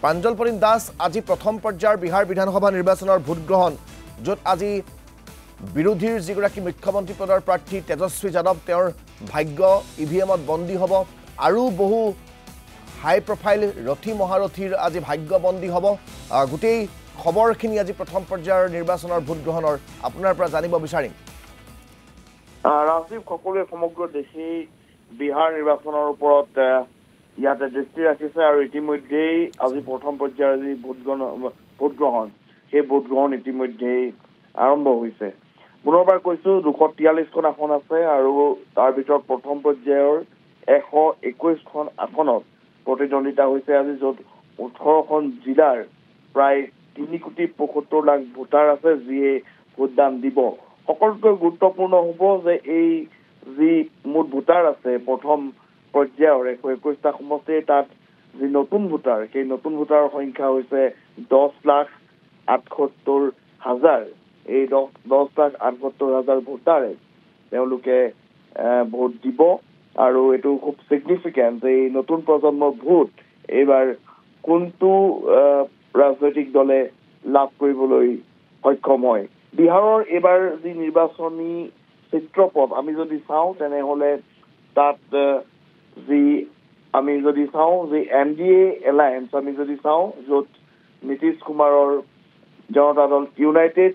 প্ৰাঞ্জল পৰিম দাস আজি প্ৰথম পৰ্যায়ৰ বিহাৰ বিধানসভা নিৰ্বাচনৰ ভোট গ্ৰহণ য'ত আজি বিৰোধীৰ যিগৰাকী মুখ্যমন্ত্ৰী পদৰ প্ৰাৰ্থী তেজস্বী যাদৱ তেওঁৰ ভাগ্য ইভিএমত বন্দী হ'ব আৰু বহু হাই প্ৰফাইল ৰথী মহাৰথীৰ আজি ভাগ্য বন্দী হ'ব গোটেই খবৰখিনি আজি প্ৰথম পৰ্যায়ৰ নিৰ্বাচনৰ ভোট গ্ৰহণৰ আপোনাৰ পৰা জানিব বিচাৰিম ৰাজীৱ সকলোৱে সমগ্ৰ দেশে বিহাৰ নিৰ্বাচনৰ ওপৰত ইয়াতে দৃষ্টি ৰাখিছে আৰু ইতিমধ্যেই আজি প্ৰথম পৰ্যায়ৰ যি ভোট গ্ৰহণ সেই ভোট গ্ৰহণ ইতিমধ্যেই আৰম্ভ হৈছে পুনৰবাৰ কৈছো 243খন আসন আছে আৰু তাৰ ভিতৰত প্ৰথম পৰ্যায়ৰ 121খন আসনত প্ৰতিদ্বন্দ্বিতা হৈছে আজি য'ত 18খন জিলাৰ প্ৰায় 3,75,00,000 ভোটাৰ আছে যিয়ে ভোটদান দিব সকলোতকৈ গুৰুত্বপূৰ্ণ হ'ব যে এই যি মুঠ ভোটাৰ আছে প্ৰথম পৰ্যায়ৰ 121টা সমষ্টিৰ তাত যি নতুন ভোটাৰ সেই নতুন ভোটাৰৰ সংখ্যা হৈছে 10,78,000 এই 10,78,000 ভোটাৰে তেওঁলোকে ভোট দিব আৰু এটো খুব সিগনিফিকেন্ট এই নতুন প্ৰজন্মৰ ভোট এবাৰ কোনটো ৰাজনৈতিক দলে লাভ কৰিবলৈ সক্ষম হয় বিহাৰৰ এবাৰ যি নিৰ্বাচনী চিত্ৰপট আমি যদি চাওঁ তেনেহলে তাত যি আমি যদি চাওঁ যে এনডিএ এলায়েন্স আমি যদি চাওঁ য'ত নীতিশ কুমাৰৰ জনতা দল ইউনাইটেড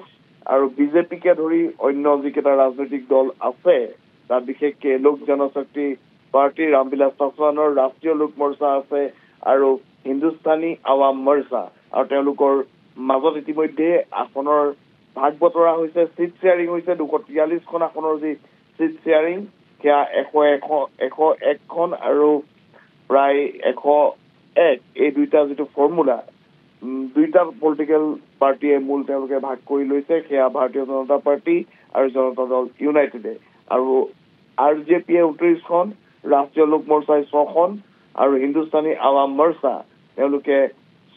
আৰু বিজেপিকে ধৰি অন্য যিকেইটা ৰাজনৈতিক দল আছে তাত বিশেষকৈ লোক জনশক্তি পাৰ্টি ৰামবিলাস পাছৱানৰ ৰাষ্ট্ৰীয় লোক মৰ্চা আছে আৰু হিন্দুস্তানী আৱাম মৰ্চা আৰু তেওঁলোকৰ মাজত ইতিমধ্যে আসনৰ ভাগ বতৰা হৈছে সিট শ্বেয়াৰিং হৈছে 243খন আসনৰ যি সিট শ্বেয়াৰিং সেয়া 101খন আৰু প্ৰায় 101 এই দুইটা যিটো ফৰ্মুলা দুইটা পলিটিকেল পাৰ্টিয়ে মূল তেওঁলোকে ভাগ কৰি লৈছে সেয়া ভাৰতীয় জনতা পাৰ্টি আৰু জনতা দল ইউনাইটেডে আৰু আৰজেপিয়ে 29খন ৰাষ্ট্ৰীয় লোক মৰ্চাই 6খন আৰু হিন্দুস্তানী আৱাম মৰ্চা তেওঁলোকে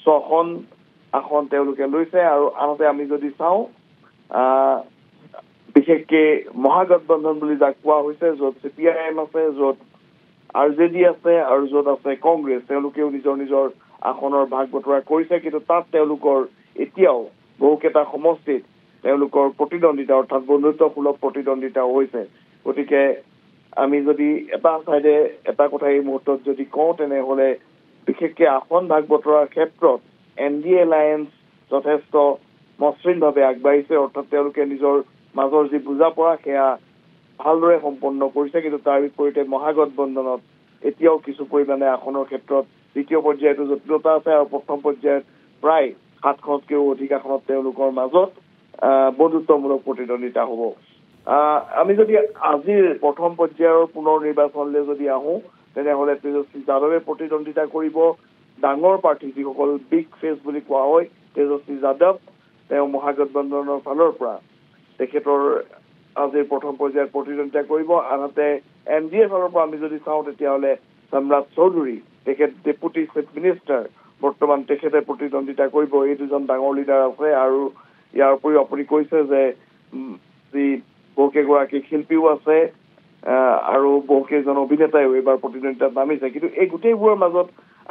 6খন আসন তেওঁলোকে লৈছে আৰু আনহাতে আমি যদি চাওঁ বিশেষকৈ মহাগঠবন্ধন বুলি যাক কোৱা হৈছে য'ত চিপিআইএম আছে য'ত আৰজেডি আছে আৰু য'ত আছে কংগ্ৰেছ তেওঁলোকেও নিজৰ নিজৰ আসনৰ ভাগ বতৰা কৰিছে কিন্তু তাত তেওঁলোকৰ এতিয়াও বহুকেইটা সমষ্টিত তেওঁলোকৰ প্ৰতিদ্বন্দ্বিতা অৰ্থাৎ বন্ধুত্বসুলভ প্ৰতিদ্বন্দ্বিতা হৈছে গতিকে আমি যদি এটা চাইডে এটা কথা এই মুহূৰ্তত যদি কওঁ তেনেহলে বিশেষকৈ আসন ভাগ বতৰাৰ ক্ষেত্ৰত এনডিএ এলায়েন্স যথেষ্ট মসৃণভাৱে আগবাঢ়িছে অৰ্থাৎ তেওঁলোকে নিজৰ মাজৰ যি বুজাপৰা সেয়া ভালদৰে সম্পন্ন কৰিছে কিন্তু তাৰ বিপৰীতে মহাগঠবন্ধনত এতিয়াও কিছু পৰিমাণে আসনৰ ক্ষেত্ৰত দ্বিতীয় পৰ্যায়তো জটিলতা আছে আৰু প্ৰথম পৰ্যায়ত প্ৰায় 7খনতকৈও অধিক আসনত তেওঁলোকৰ মাজত বন্ধুত্বমূলক প্ৰতিদ্বন্দ্বিতা হ'ব আমি যদি আজিৰ প্ৰথম পৰ্যায়ৰ পুনৰ নিৰ্বাচনলৈ যদি আহোঁ তেনেহলে তেজস্বী যাদৱে প্ৰতিদ্বন্দ্বিতা কৰিব ডাঙৰ প্ৰাৰ্থী যিসকল বিগ ফেচ বুলি কোৱা হয় তেজস্বী যাদৱ তেওঁ মহাগঠবন্ধনৰ ফালৰ পৰা তেখেতৰ আজিৰ প্ৰথম পৰ্যায়ত প্ৰতিদ্বন্দ্বিতা কৰিব আনহাতে এনডিএ ফালৰ পৰা আমি যদি চাওঁ তেতিয়াহ'লে সম্ৰাট চৌধুৰী তেখেত ডেপুটি চিফ মিনিষ্টাৰ বৰ্তমান তেখেতে প্ৰতিদ্বন্দ্বিতা কৰিব এই দুজন ডাঙৰ লিডাৰ আছে আৰু ইয়াৰ উপৰিও আপুনি কৈছে যে যি বহুকেইগৰাকী শিল্পীও আছে আৰু বহুকেইজন অভিনেতাইও এইবাৰ প্ৰতিদ্বন্দ্বিতাত নামিছে কিন্তু এই গোটেইবোৰৰ মাজত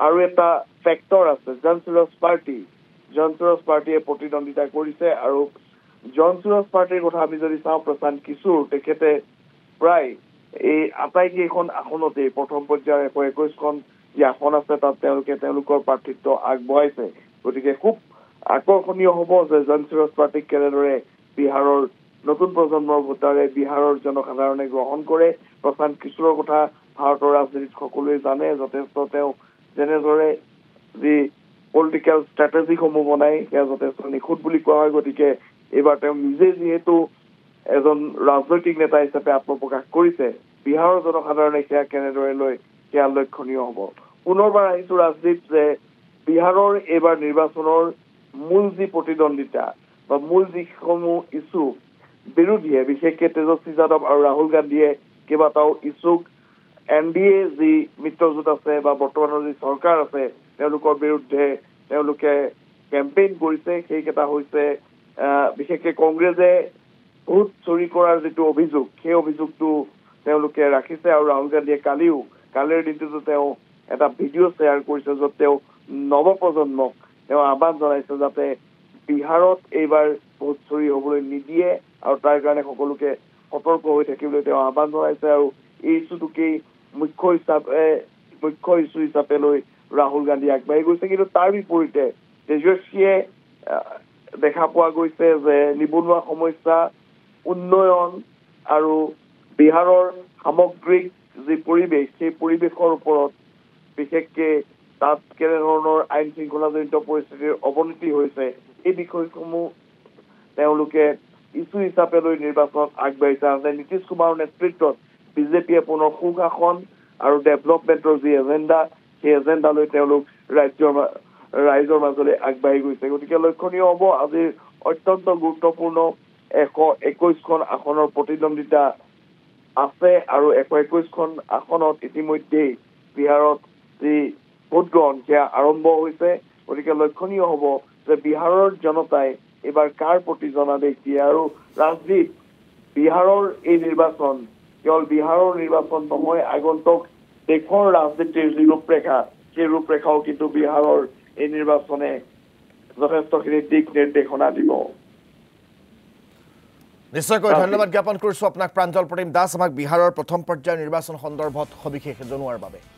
আৰু এটা ফেক্টৰ আছে জনসুৰজ পাৰ্টিয়ে প্ৰতিদ্বন্দ্বিতা কৰিছে আৰু জনসুৰজ পাৰ্টিৰ কথা আমি যদি চাওঁ প্ৰশান্ত কিশোৰ তেখেতে প্ৰায় এই আটাইকেইখন আসনতে প্ৰথম পৰ্যায়ৰ 121খন যি আসন আছে তাত তেওঁলোকৰ প্ৰাৰ্থিত্ব আগবঢ়াইছে গতিকে খুব আকৰ্ষণীয় হ'ব যে জনসুৰজ পাৰ্টিক কেনেদৰে বিহাৰৰ নতুন প্ৰজন্মৰ ভোটাৰে বিহাৰৰ জনসাধাৰণে গ্ৰহণ কৰে প্ৰশান্ত কিশোৰৰ কথা ভাৰতৰ ৰাজনীতিত সকলোৱে জানে যথেষ্ট তেওঁ যেনেদৰে যি পলিটিকেল ষ্ট্ৰেটেজিসমূহ বনাই সেয়া যথেষ্ট নিখুঁত বুলি কোৱা হয় গতিকে এইবাৰ তেওঁ নিজে যিহেতু এজন ৰাজনৈতিক নেতা হিচাপে আত্মপ্ৰকাশ কৰিছে বিহাৰৰ জনসাধাৰণে সেয়া কেনেদৰে লয় সেয়া লক্ষণীয় হ'ব পুনৰবাৰ আহিছো ৰাজদীপ যে বিহাৰৰ এইবাৰ নিৰ্বাচনৰ মূল যি প্ৰতিদ্বন্দ্বিতা বা মূল যিসমূহ ইছ্যু বিৰোধীয়ে বিশেষকৈ তেজস্বী যাদৱ আৰু ৰাহুল গান্ধীয়ে কেইবাটাও ইছ্যুক এনডিএ যি মিত্ৰজোঁট আছে বা বৰ্তমানৰ যি চৰকাৰ আছে তেওঁলোকৰ বিৰুদ্ধে তেওঁলোকে কেম্পেইন কৰিছে সেইকেইটা হৈছে বিশেষকৈ কংগ্ৰেছে ভোট চুৰি কৰাৰ যিটো অভিযোগ সেই অভিযোগটো তেওঁলোকে ৰাখিছে আৰু ৰাহুল গান্ধীয়ে কালিৰ দিনটোতো তেওঁ এটা ভিডিঅ' শ্বেয়াৰ কৰিছে য'ত তেওঁ নৱপ্ৰজন্মক তেওঁ আহ্বান জনাইছে যাতে বিহাৰত এইবাৰ ভোট চুৰি হ'বলৈ নিদিয়ে আৰু তাৰ কাৰণে সকলোকে সতৰ্ক হৈ থাকিবলৈ তেওঁ আহ্বান জনাইছে আৰু এই ইছ্যুটোকেই মুখ্য ইছ্যু হিচাপে লৈ ৰাহুল গান্ধী আগবাঢ়ি গৈছে কিন্তু তাৰ বিপৰীতে তেজস্বীয়ে দেখা পোৱা গৈছে যে নিবনুৱা সমস্যা উন্নয়ন আৰু বিহাৰৰ সামগ্ৰিক যি পৰিৱেশ সেই পৰিৱেশৰ ওপৰত বিশেষকৈ তাত কেনেধৰণৰ আইন শৃংখলাজনিত পৰিস্থিতিৰ অৱনতি হৈছে এই বিষয়সমূহ তেওঁলোকে ইছ্যু হিচাপে লৈ নিৰ্বাচনত আগবাঢ়িছে আনহাতে নীতিশ কুমাৰৰ নেতৃত্বত বিজেপিয়ে পুনৰ সুশাসন আৰু ডেভেলপমেণ্টৰ যি এজেণ্ডা সেই এজেণ্ডা লৈ তেওঁলোক ৰাইজৰ মাজলৈ আগবাঢ়ি গৈছে গতিকে লক্ষণীয় হ'ব আজিৰ অত্যন্ত গুৰুত্বপূৰ্ণ 121খন আসনৰ প্ৰতিদ্বন্দ্বিতা আছে আৰু 121খন আসনত ইতিমধ্যেই বিহাৰত যি ভোটগ্ৰহণ সেয়া আৰম্ভ হৈছে গতিকে লক্ষণীয় হ'ব যে বিহাৰৰ জনতাই এইবাৰ কাৰ প্ৰতি জনাদেশ দিয়ে আৰু ৰাজনীতি বিহাৰৰ এই নিৰ্বাচন কেৱল বিহাৰৰ নিৰ্বাচন নহয় আগন্তুক দেশৰ ৰাজনীতিৰ যি ৰূপৰেখা সেই ৰূপৰেখাও কিন্তু বিহাৰৰ এই নিৰ্বাচনে যথেষ্টখিনি দিক নিৰ্দেশনা দিব নিশ্চয়কৈ ধন্যবাদ জ্ঞাপন কৰিছোঁ আপোনাক প্ৰাঞ্জল প্ৰতিম দাস আমাক বিহাৰৰ প্ৰথম পৰ্যায়ৰ নিৰ্বাচন সন্দৰ্ভত সবিশেষ জনোৱাৰ বাবে